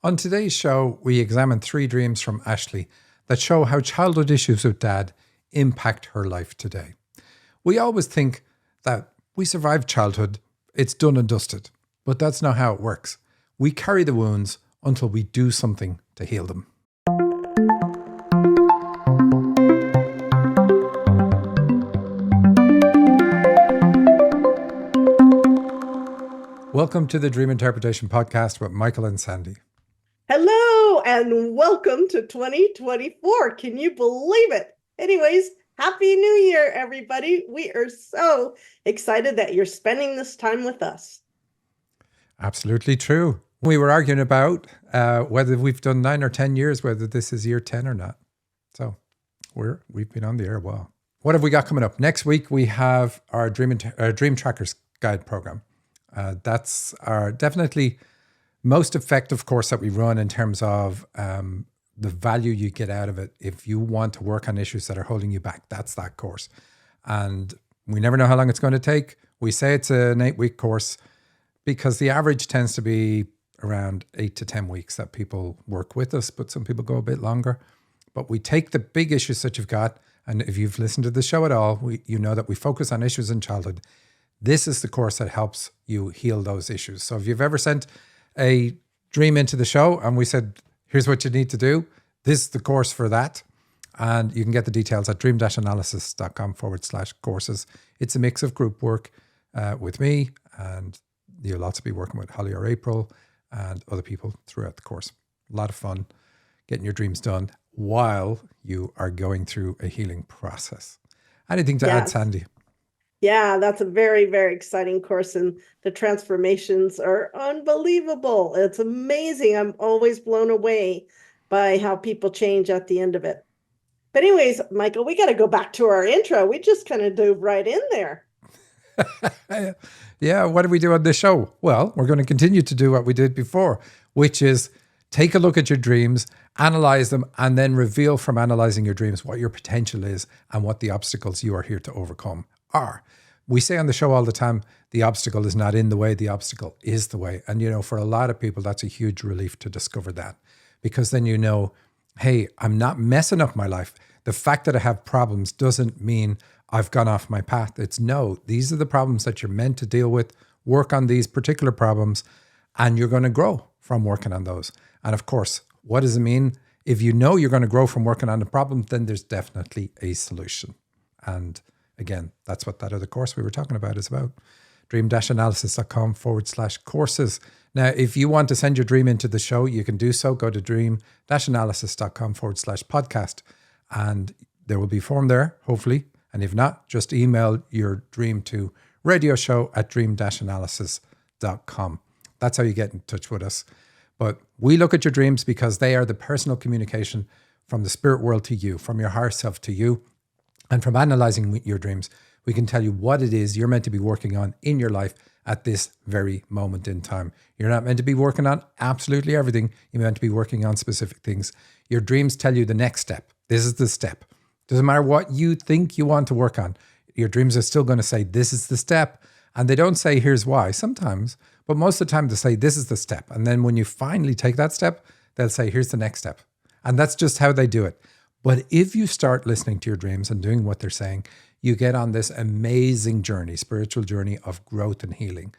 On today's show, we examine 3 dreams from Ashley that show how childhood issues with dad impact her life today. We always think that we survived childhood, it's done and dusted, but that's not how it works. We carry the wounds until we do something to heal them. Welcome to the Dream Interpretation Podcast with Michael and Sandy. Hello and welcome to 2024. Can you believe it? Anyways, Happy New Year, everybody. We are so excited that you're spending this time with us. Absolutely true. We were arguing about whether we've done 9 or 10 years, whether this is year 10 or not. So we've been on the air a while. What have we got coming up? Next week, we have our Dream Trackers Guide program. That's our definitely most effective course that we run in terms of the value you get out of it. If you want to work on issues that are holding you back, that's that course. And we never know how long it's going to take. We say it's an 8-week course because the average tends to be around 8 to 10 weeks that people work with us, but some people go a bit longer. But we take the big issues that you've got, and if you've listened to the show at all, you know that we focus on issues in childhood. This is the course that helps you heal those issues. So if you've ever sent a dream into the show and we said, here's what you need to do, this is the course for that. And you can get the details at dream-analysis.com/courses. It's a mix of group work with me, and you'll also be working with Holly or April and other people throughout the course. A lot of fun getting your dreams done while you are going through a healing process. Anything to add, Sandy? Yeah, that's a very, very exciting course, and the transformations are unbelievable. It's amazing. I'm always blown away by how people change at the end of it. But anyways, Michael, we got to go back to our intro. We just kind of dove right in there. Yeah, what do we do on this show? Well, we're going to continue to do what we did before, which is take a look at your dreams, analyze them, and then reveal from analyzing your dreams what your potential is and what the obstacles you are here to overcome are. We say on the show all the time, the obstacle is not in the way, the obstacle is the way. And, for a lot of people, that's a huge relief to discover that, because then hey, I'm not messing up my life. The fact that I have problems doesn't mean I've gone off my path. It's no, these are the problems that you're meant to deal with, work on these particular problems, and you're going to grow from working on those. And of course, what does it mean? If you know you're going to grow from working on the problem, then there's definitely a solution. And again, that's what that other course we were talking about is about. dream-analysis.com/courses. Now, if you want to send your dream into the show, you can do so. Go to dream-analysis.com/podcast. And there will be a form there, hopefully. And if not, just email your dream to radioshow@dream-analysis.com. That's how you get in touch with us. But we look at your dreams because they are the personal communication from the spirit world to you, from your higher self to you. And from analyzing your dreams, we can tell you what it is you're meant to be working on in your life at this very moment in time. You're not meant to be working on absolutely everything. You're meant to be working on specific things. Your dreams tell you the next step. This is the step. Doesn't matter what you think you want to work on. Your dreams are still going to say, this is the step. And they don't say, here's why sometimes, but most of the time they say, this is the step. And then when you finally take that step, they'll say, here's the next step. And that's just how they do it. But if you start listening to your dreams and doing what they're saying, you get on this amazing journey, spiritual journey of growth and healing.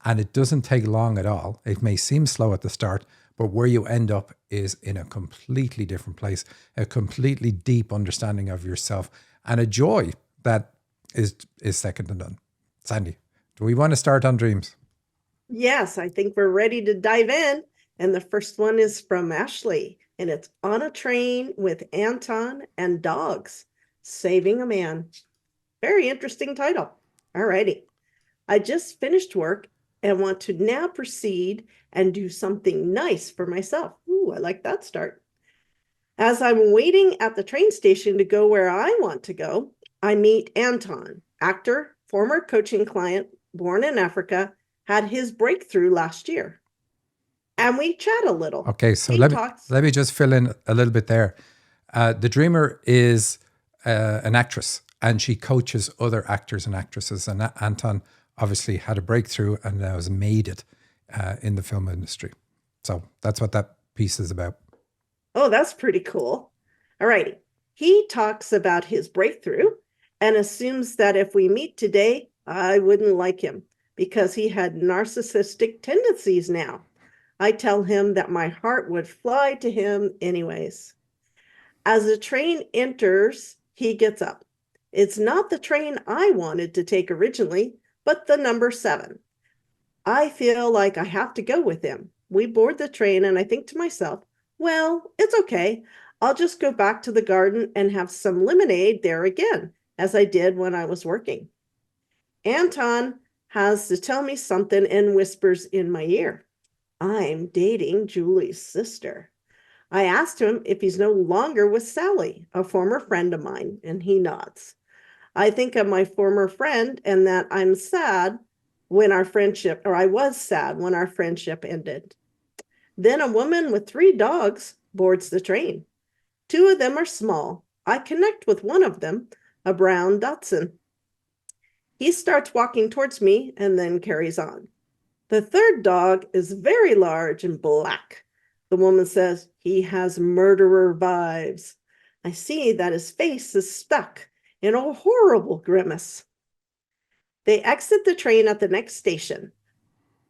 And it doesn't take long at all. It may seem slow at the start, but where you end up is in a completely different place, a completely deep understanding of yourself, and a joy that is second to none. Sandy, do we want to start on dreams? Yes, I think we're ready to dive in. And the first one is from Ashley. And it's On a Train with Anton and Dogs, Saving a Man. Very interesting title. All righty. I just finished work and want to now proceed and do something nice for myself. Ooh, I like that start. As I'm waiting at the train station to go where I want to go, I meet Anton, actor, former coaching client, born in Africa, had his breakthrough last year. And we chat a little. Okay, so let me just fill in a little bit there. The dreamer is an actress, and she coaches other actors and actresses. And Anton obviously had a breakthrough and has made it in the film industry. So that's what that piece is about. Oh, that's pretty cool. All righty. He talks about his breakthrough and assumes that if we meet today, I wouldn't like him because he had narcissistic tendencies now. I tell him that my heart would fly to him anyways. As the train enters, he gets up. It's not the train I wanted to take originally, but the number 7. I feel like I have to go with him. We board the train, and I think to myself, well, it's okay. I'll just go back to the garden and have some lemonade there again, as I did when I was working. Anton has to tell me something and whispers in my ear. I'm dating Julie's sister. I asked him if he's no longer with Sally, a former friend of mine, and he nods. I think of my former friend and that I'm sad when our friendship, or I was sad when our friendship ended. Then a woman with 3 dogs boards the train. 2 of them are small. I connect with one of them, a brown Dachshund. He starts walking towards me and then carries on. The 3rd dog is very large and black. The woman says he has murderer vibes. I see that his face is stuck in a horrible grimace. They exit the train at the next station,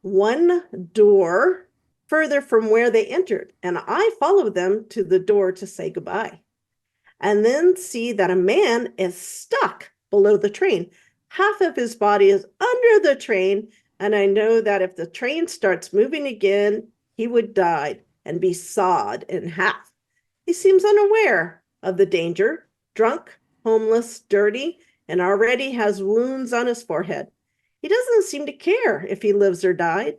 one door further from where they entered, and I follow them to the door to say goodbye, and then see that a man is stuck below the train. Half of his body is under the train, and I know that if the train starts moving again, he would die and be sawed in half. He seems unaware of the danger, drunk, homeless, dirty, and already has wounds on his forehead. He doesn't seem to care if he lives or died.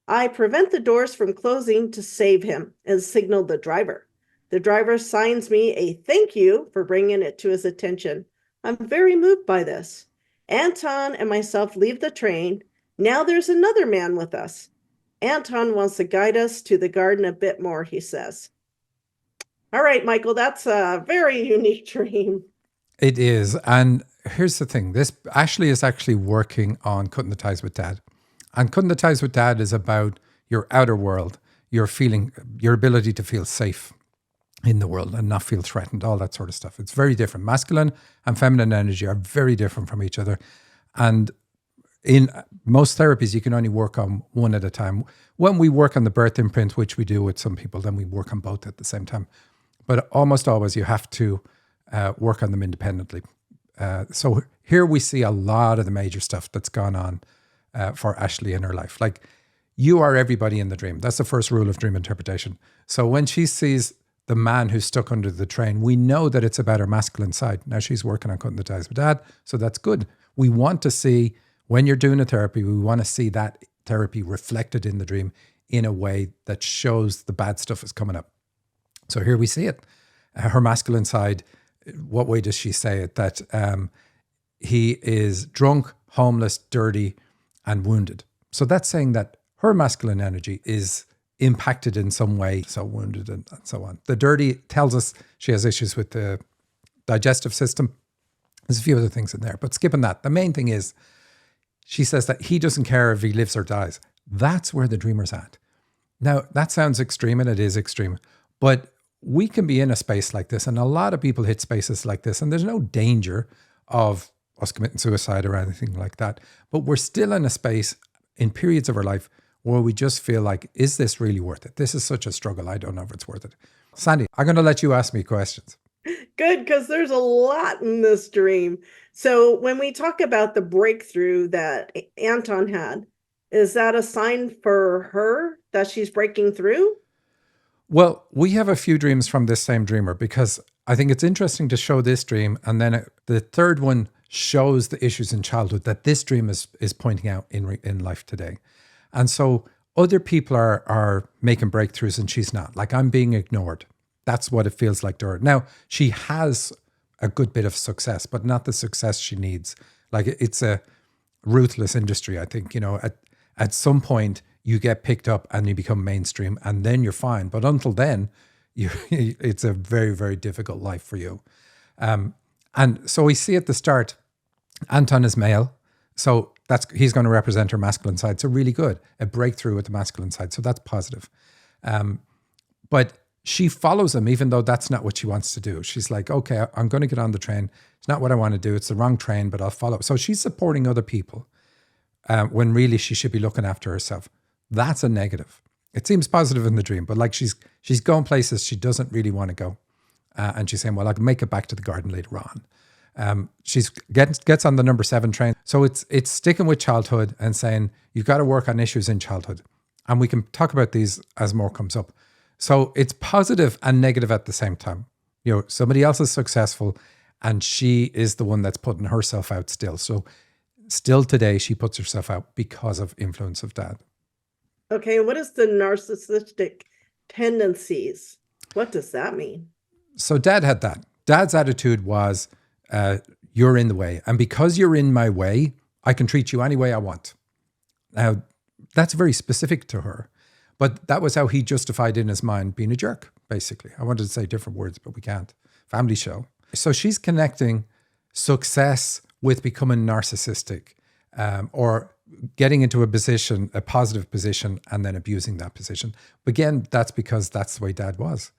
I prevent the doors from closing to save him and signal the driver. The driver signs me a thank you for bringing it to his attention. I'm very moved by this. Anton and myself leave the train. Now there's another man with us. Anton wants to guide us to the garden a bit more, he says. All right, Michael, that's a very unique dream. It is. And here's the thing. Ashley is actually working on Cutting the Ties with Dad. And Cutting the Ties with Dad is about your outer world, your ability to feel safe in the world and not feel threatened, all that sort of stuff. It's very different. Masculine and feminine energy are very different from each other. And in most therapies, you can only work on one at a time. When we work on the birth imprint, which we do with some people, then we work on both at the same time. But almost always you have to work on them independently. So here we see a lot of the major stuff that's gone on for Ashley in her life. Like, you are everybody in the dream. That's the first rule of dream interpretation. So when she sees the man who's stuck under the train, we know that it's about her masculine side. Now she's working on Cutting the Ties with Dad, so that's good. We want to see, when you're doing a therapy, we want to see that therapy reflected in the dream in a way that shows the bad stuff is coming up. So here we see it. Her masculine side, what way does she say it? That he is drunk, homeless, dirty, and wounded. So that's saying that her masculine energy is impacted in some way, so wounded and so on. The dirty tells us she has issues with the digestive system. There's a few other things in there, but skipping that. The main thing is, she says that he doesn't care if he lives or dies. That's where the dreamer's at. Now, that sounds extreme, and it is extreme, but we can be in a space like this, and a lot of people hit spaces like this, and there's no danger of us committing suicide or anything like that. But we're still in a space in periods of our life where we just feel like, is this really worth it? This is such a struggle. I don't know if it's worth it. Sandy, I'm going to let you ask me questions. Good, because there's a lot in this dream. So when we talk about the breakthrough that Anton had, is that a sign for her that she's breaking through? Well, we have a few dreams from this same dreamer, because I think it's interesting to show this dream, and then the third one shows the issues in childhood that this dream is pointing out in life today. And so other people are making breakthroughs and she's not. Like, I'm being ignored. That's what it feels like to her. Now, she has a good bit of success, but not the success she needs. Like, it's a ruthless industry, I think. You know, at some point you get picked up and you become mainstream, and then you're fine. But until then, it's a very, very difficult life for you. And so we see at the start, Anton is male. So he's going to represent her masculine side. So really good. A breakthrough with the masculine side. So that's positive. But she follows him, even though that's not what she wants to do. She's like, okay, I'm going to get on the train. It's not what I want to do. It's the wrong train, but I'll follow. So she's supporting other people when really she should be looking after herself. That's a negative. It seems positive in the dream, but like she's going places she doesn't really want to go. And she's saying, well, I can make it back to the garden later on. She's gets on the number 7 train. So it's sticking with childhood and saying, you've got to work on issues in childhood. And we can talk about these as more comes up. So it's positive and negative at the same time. You know, somebody else is successful and she is the one that's putting herself out still. So still today, she puts herself out because of influence of dad. Okay, what is the narcissistic tendencies? What does that mean? So dad had that. Dad's attitude was, you're in the way. And because you're in my way, I can treat you any way I want. Now, that's very specific to her. But that was how he justified in his mind being a jerk, basically. I wanted to say different words, but we can't. Family show. So she's connecting success with becoming narcissistic, or getting into a position, a positive position, and then abusing that position. But again, that's because that's the way dad was.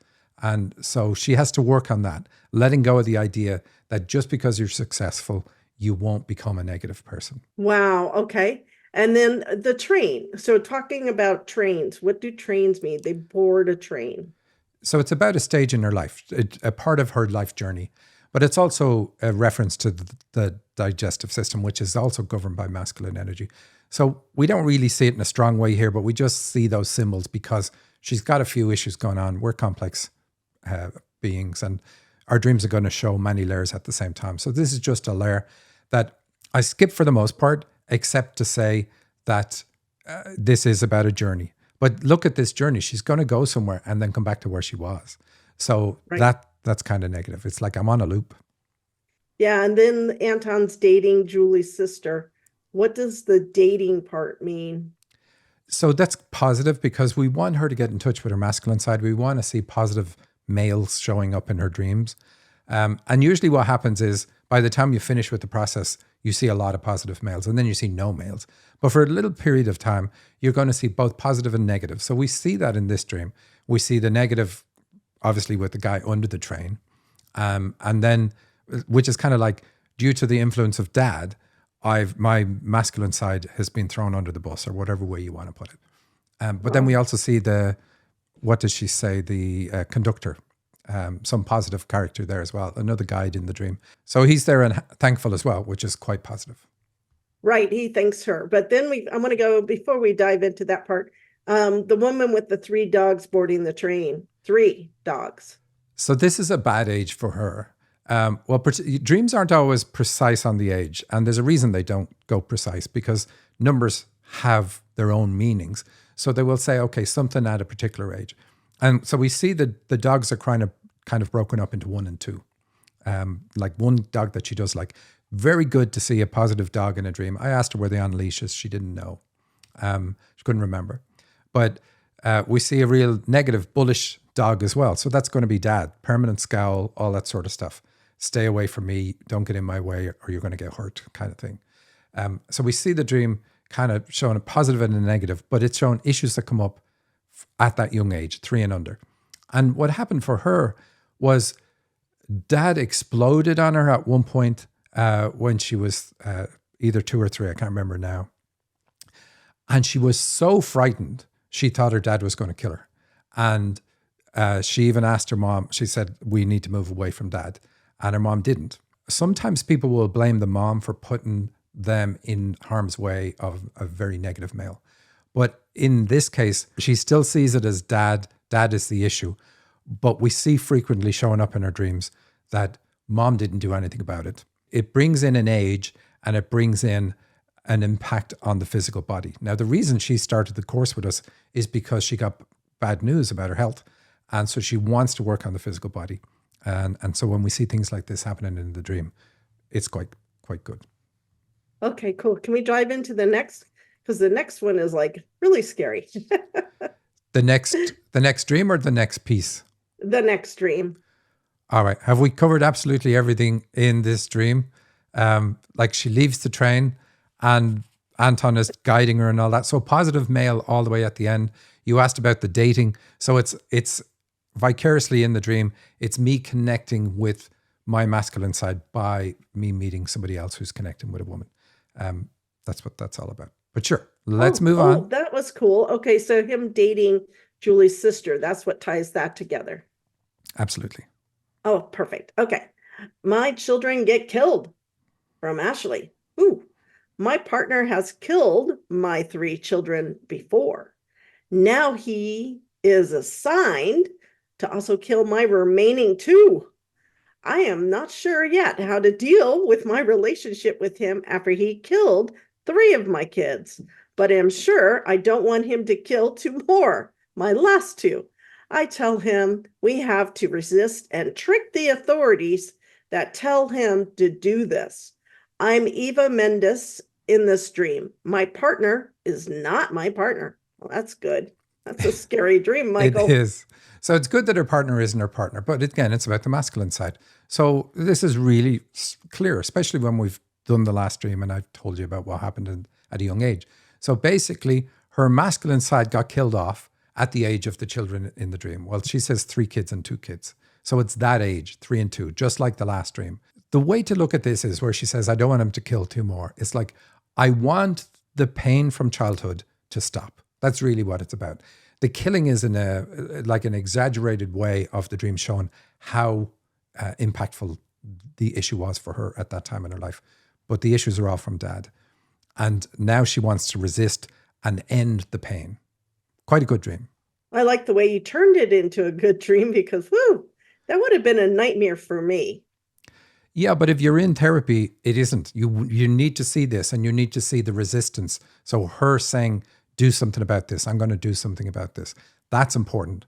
And so she has to work on that, letting go of the idea that just because you're successful, you won't become a negative person. Wow. Okay. And then the train. So talking about trains, what do trains mean? They board a train. So it's about a stage in her life, a part of her life journey. But it's also a reference to the digestive system, which is also governed by masculine energy. So we don't really see it in a strong way here, but we just see those symbols because she's got a few issues going on. We're complex beings, and our dreams are going to show many layers at the same time. So this is just a layer that I skip for the most part, except to say that this is about a journey. But look at this journey. She's going to go somewhere and then come back to where she was. So Right. that's kind of negative. It's like I'm on a loop. Yeah. And then Anton's dating Julie's sister. What does the dating part mean? So that's positive because we want her to get in touch with her masculine side. We want to see positive males showing up in her dreams. And usually what happens is by the time you finish with the process, you see a lot of positive males and then you see no males. But for a little period of time, you're going to see both positive and negative. So we see that in this dream. We see the negative, obviously, with the guy under the train. And then, which is kind of like, due to the influence of dad, my masculine side has been thrown under the bus, or whatever way you want to put it. But then we also see what does she say? The conductor, some positive character there as well, another guide in the dream. So he's there and thankful as well, which is quite positive. Right. He thanks her. But then I'm going to go, before we dive into that part, the woman with the 3 dogs boarding the train. 3 dogs. So this is a bad age for her. Dreams aren't always precise on the age, and there's a reason they don't go precise, because numbers have their own meanings. So they will say, okay, something at a particular age. And so we see that the dogs are kind of broken up into 1 and 2. Like one dog that she does like. Very good to see a positive dog in a dream. I asked her were they on leashes. She didn't know. She couldn't remember. But we see a real negative, bullish dog as well. So that's going to be dad. Permanent scowl, all that sort of stuff. Stay away from me. Don't get in my way or you're going to get hurt, kind of thing. So we see the dream kind of showing a positive and a negative, but it's showing issues that come up at that young age, 3 and under. And what happened for her was dad exploded on her at one point when she was either 2 or 3, I can't remember now. And she was so frightened, she thought her dad was going to kill her. And she even asked her mom, she said, we need to move away from dad. And her mom didn't. Sometimes people will blame the mom for putting them in harm's way of a very negative male. But in this case, she still sees it as dad. Dad is the issue. But we see frequently showing up in her dreams that mom didn't do anything about it. It brings in an age and it brings in an impact on the physical body. Now, the reason she started the course with us is because she got bad news about her health. And so she wants to work on the physical body. And so when we see things like this happening in the dream, it's quite good. Okay, cool. Can we dive into the next? Because the next one is like really scary. The next dream or the next piece? The next dream. All right. Have we covered absolutely everything in this dream? Like she leaves the train and Anton is guiding her and all that. So positive male all the way at the end. You asked about the dating. So it's vicariously in the dream, it's me connecting with my masculine side by me meeting somebody else who's connecting with a woman. That's what that's all about. But sure, let's move on. Oh, that was cool. Okay, so him dating Julie's sister, that's what ties that together. Absolutely. Oh, perfect. Okay. My children get killed from Ashley. Ooh, my partner has killed my 3 children before. Now he is assigned to also kill my remaining 2. I am not sure yet how to deal with my relationship with him after he killed 3 of my kids, but am sure I don't want him to kill 2 more, my last 2. I tell him we have to resist and trick the authorities that tell him to do this. I'm Eva Mendes in this dream. My partner is not my partner. Well, that's good. That's a scary dream, Michael. It is. So it's good that her partner isn't her partner, but again, it's about the masculine side. So this is really clear, especially when we've done the last dream and I've told you about what happened at a young age. So basically, her masculine side got killed off at the age of the children in the dream. Well, she says 3 kids and 2 kids. So it's that age, 3 and 2, just like the last dream. The way to look at this is where she says, I don't want him to kill 2 more. It's like, I want the pain from childhood to stop. That's really what it's about. The killing is in an exaggerated way of the dream, showing how impactful the issue was for her at that time in her life. But the issues are all from dad. And now she wants to resist and end the pain. Quite a good dream. I like the way you turned it into a good dream because, whoo, that would have been a nightmare for me. Yeah, but if you're in therapy, it isn't. You need to see this and you need to see the resistance. So her saying, do something about this. I'm going to do something about this. That's important.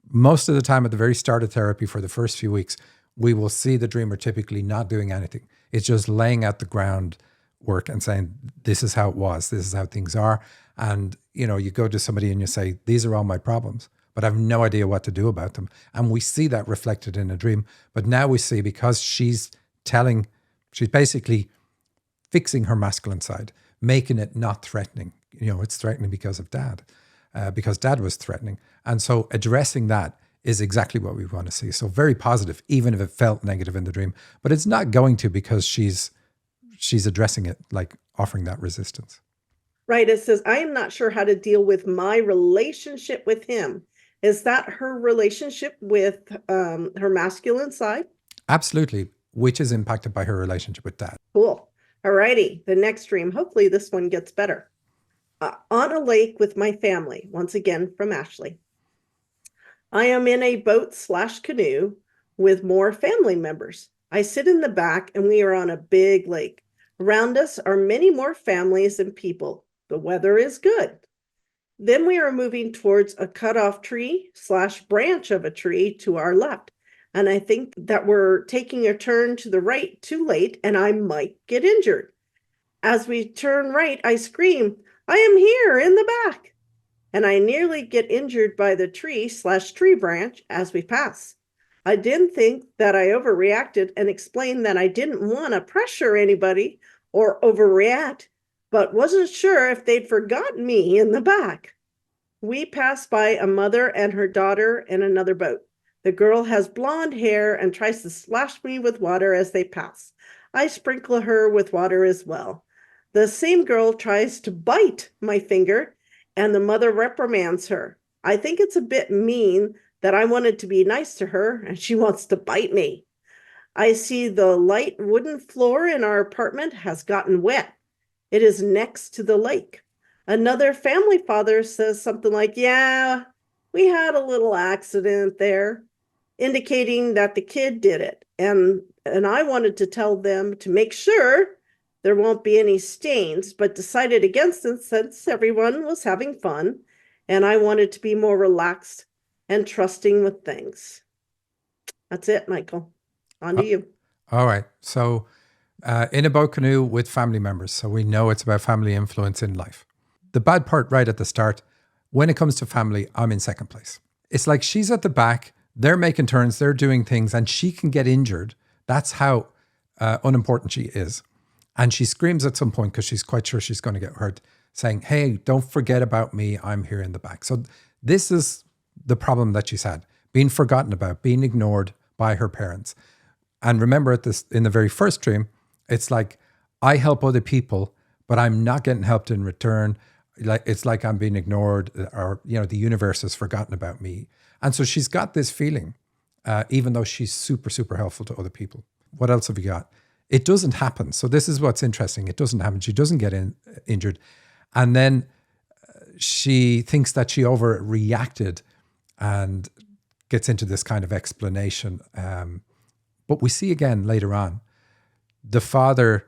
Most of the time at the very start of therapy for the first few weeks, we will see the dreamer typically not doing anything. It's just laying out the groundwork and saying, this is how it was. This is how things are. And, you go to somebody and you say, these are all my problems, but I have no idea what to do about them. And we see that reflected in a dream. But now we see, because she's basically fixing her masculine side, making it not threatening. It's threatening because of dad, because dad was threatening. And so addressing that is exactly what we want to see. So very positive, even if it felt negative in the dream, but it's not going to, because she's addressing it, like offering that resistance. Right. It says, I am not sure how to deal with my relationship with him. Is that her relationship with her masculine side? Absolutely. Which is impacted by her relationship with dad. Cool. All righty. The next dream. Hopefully this one gets better. On a lake with my family. Once again from Ashley. I am in a boat/canoe with more family members. I sit in the back and we are on a big lake. Around us are many more families and people. The weather is good. Then we are moving towards a cut-off tree/branch of a tree to our left. And I think that we're taking a turn to the right too late and I might get injured. As we turn right, I scream, I am here in the back. And I nearly get injured by the tree/tree branch as we pass. I didn't think that I overreacted and explained that I didn't want to pressure anybody or overreact, but wasn't sure if they'd forgotten me in the back. We pass by a mother and her daughter in another boat. The girl has blonde hair and tries to splash me with water as they pass. I sprinkle her with water as well. The same girl tries to bite my finger, and the mother reprimands her. I think it's a bit mean that I wanted to be nice to her, and she wants to bite me. I see the light wooden floor in our apartment has gotten wet. It is next to the lake. Another family father says something like, yeah, we had a little accident there, indicating that the kid did it. And I wanted to tell them to make sure there won't be any stains, but decided against it since everyone was having fun, and I wanted to be more relaxed and trusting with things. That's it, Michael. On to you. All right. So in a boat canoe with family members. So we know it's about family influence in life. The bad part right at the start, when it comes to family, I'm in second place. It's like she's at the back, they're making turns, they're doing things, and she can get injured. That's how unimportant she is. And she screams at some point because she's quite sure she's going to get hurt, saying, hey, don't forget about me. I'm here in the back. So this is the problem that she's had. being forgotten about, being ignored by her parents. And remember in the very first dream, it's like, I help other people, but I'm not getting helped in return. Like, it's like I'm being ignored, or, the universe has forgotten about me. And so she's got this feeling, even though she's super, super helpful to other people. What else have you got? It doesn't happen. So this is what's interesting. It doesn't happen. She doesn't get injured. And then she thinks that she overreacted and gets into this kind of explanation. But we see again later on, the father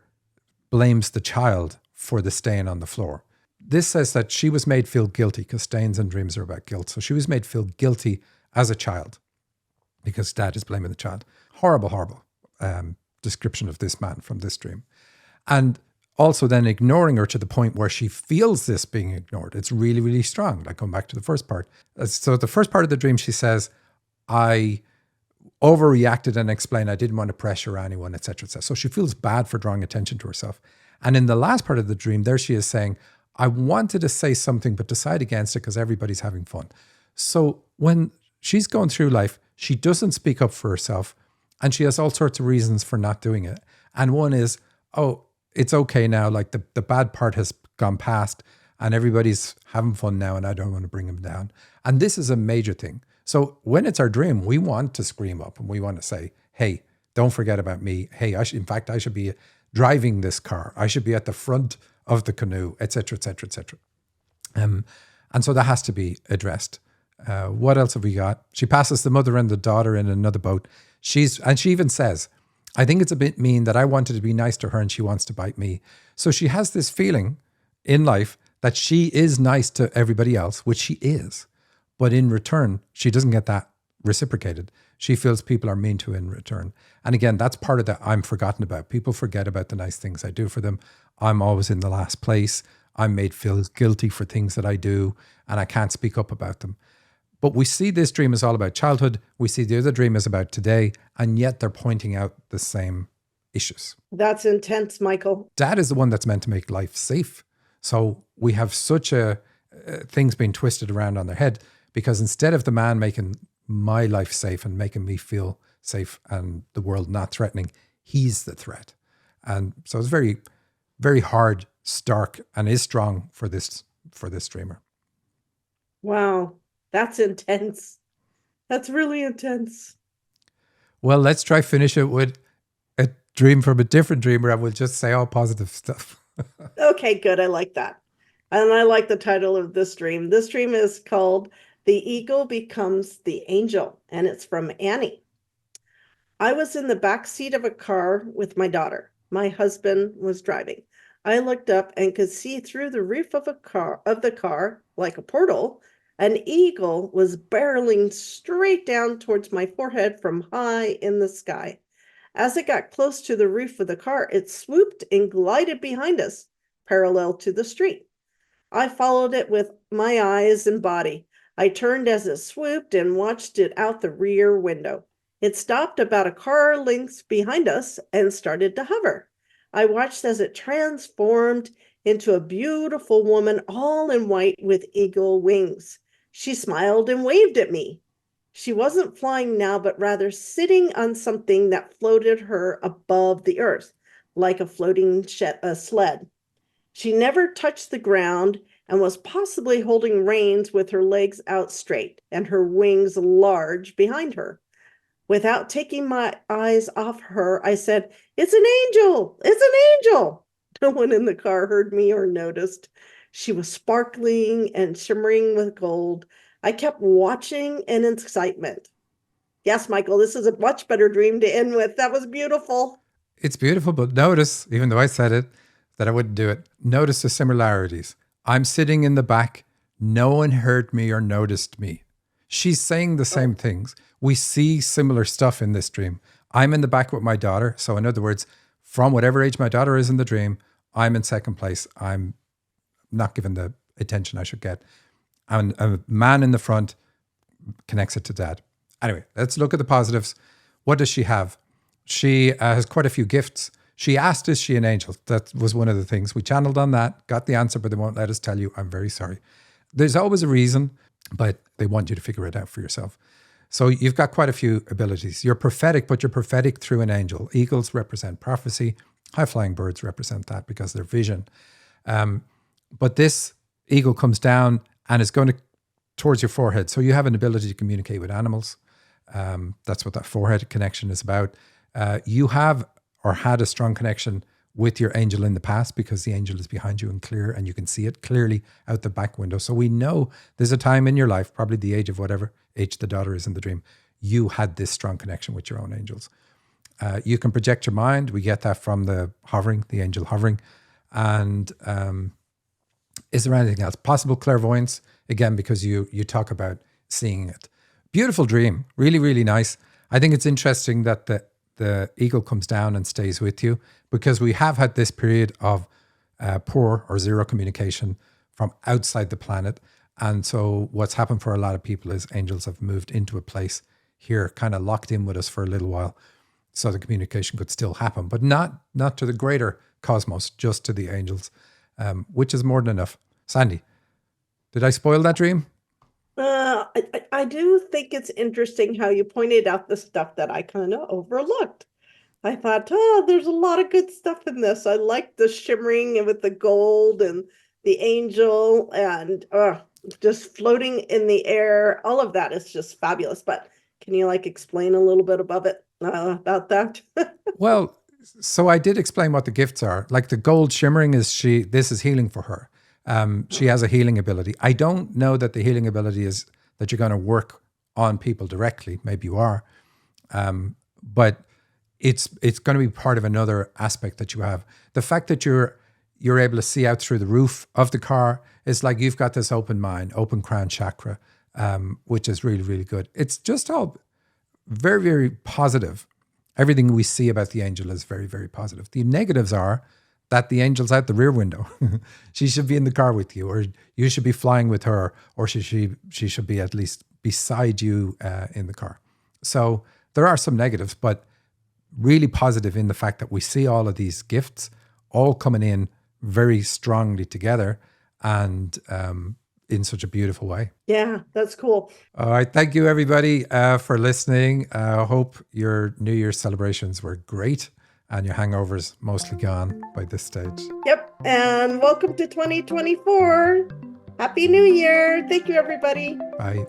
blames the child for the stain on the floor. This says that she was made feel guilty, because stains and dreams are about guilt. So she was made feel guilty as a child because dad is blaming the child. Horrible, horrible description of this man from this dream. And also then ignoring her to the point where she feels this being ignored. It's really, really strong. Like, going back to the first part. So the first part of the dream, she says, I overreacted and explained I didn't want to pressure anyone, etc., etc. So she feels bad for drawing attention to herself. And in the last part of the dream, there she is saying, I wanted to say something, but decide against it because everybody's having fun. So when she's going through life, she doesn't speak up for herself, and she has all sorts of reasons for not doing it. And one is, oh, it's okay now. Like, the bad part has gone past and everybody's having fun now, and I don't want to bring them down. And this is a major thing. So when it's our dream, we want to scream up and we want to say, hey, don't forget about me. Hey, I should be driving this car. I should be at the front of the canoe, etc., etc., etc. And so that has to be addressed. What else have we got? She passes the mother and the daughter in another boat. She even says, I think it's a bit mean that I wanted to be nice to her and she wants to bite me. So she has this feeling in life that she is nice to everybody else, which she is. But in return, she doesn't get that reciprocated. She feels people are mean to her in return. And again, that's part of that I'm forgotten about. People forget about the nice things I do for them. I'm always in the last place. I'm made feel guilty for things that I do, and I can't speak up about them. But we see this dream is all about childhood. We see the other dream is about today, and yet they're pointing out the same issues. That's intense, Michael. Dad is the one that's meant to make life safe. So we have such things being twisted around on their head, because instead of the man making my life safe and making me feel safe and the world not threatening, he's the threat. And so it's very, very hard, stark, and is strong for this dreamer. Wow, that's intense. That's really intense. Well, let's try finish it with a dream from a different dreamer, and we'll just say all positive stuff. Okay, good. I like that. And I like the title of this dream. This dream is called The Eagle Becomes the Angel, and it's from Annie. I was in the back seat of a car with my daughter. My husband was driving. I looked up and could see through the roof of the car, like a portal. An eagle was barreling straight down towards my forehead from high in the sky. As it got close to the roof of the car, it swooped and glided behind us, parallel to the street. I followed it with my eyes and body. I turned as it swooped and watched it out the rear window. It stopped about a car length behind us and started to hover. I watched as it transformed into a beautiful woman, all in white with eagle wings. She smiled and waved at me. She wasn't flying now, but rather sitting on something that floated her above the earth, like a floating sled. She never touched the ground and was possibly holding reins with her legs out straight and her wings large behind her. Without taking my eyes off her, I said, "It's an angel! It's an angel!" No one in the car heard me or noticed. She was sparkling and shimmering with gold. I kept watching in excitement. Yes, Michael, this is a much better dream to end with. That was beautiful. It's beautiful, but notice, even though I said it, that I wouldn't do it, notice the similarities. I'm sitting in the back. No one heard me or noticed me. She's saying the same things. We see similar stuff in this dream. I'm in the back with my daughter. So in other words, from whatever age my daughter is in the dream, I'm in second place. I'm not given the attention I should get. And a man in the front connects it to dad. Anyway, let's look at the positives. What does she have? She has quite a few gifts. She asked, is she an angel? That was one of the things. We channeled on that, got the answer, but they won't let us tell you. I'm very sorry. There's always a reason, but they want you to figure it out for yourself. So you've got quite a few abilities. You're prophetic, but you're prophetic through an angel. Eagles represent prophecy. High-flying birds represent that because they're vision. But this eagle comes down and is going towards your forehead. So you have an ability to communicate with animals. That's what that forehead connection is about. You have or had a strong connection with your angel in the past because the angel is behind you and clear, and you can see it clearly out the back window. So we know there's a time in your life, probably the age of whatever age the daughter is in the dream, you had this strong connection with your own angels. You can project your mind. We get that from the angel hovering. And is there anything else? Possible clairvoyance, again, because you talk about seeing it. Beautiful dream, really, really nice. I think it's interesting that the eagle comes down and stays with you, because we have had this period of poor or zero communication from outside the planet. And so what's happened for a lot of people is angels have moved into a place here, kind of locked in with us for a little while, so the communication could still happen, but not to the greater cosmos, just to the angels, which is more than enough. Sandy, did I spoil that dream? I do think it's interesting how you pointed out the stuff that I kind of overlooked. I thought, oh, there's a lot of good stuff in this. I like the shimmering with the gold and the angel and just floating in the air. All of that is just fabulous. But can you explain a little bit about that? Well, so I did explain what the gifts are. Like the gold shimmering this is healing for her. She has a healing ability. I don't know that the healing ability is that you're going to work on people directly. Maybe you are. But it's going to be part of another aspect that you have. The fact that you're able to see out through the roof of the car is like you've got this open mind, open crown chakra, which is really, really good. It's just all very, very positive. Everything we see about the angel is very, very positive. The negatives are that the angel's out the rear window. She should be in the car with you, or you should be flying with her, or she should be at least beside you in the car. So there are some negatives, but really positive in the fact that we see all of these gifts all coming in very strongly together and in such a beautiful way. Yeah, that's cool. All right. Thank you, everybody, for listening. I hope your New Year's celebrations were great and your hangovers mostly gone by this stage. Yep. And welcome to 2024. Happy New Year. Thank you, everybody. Bye.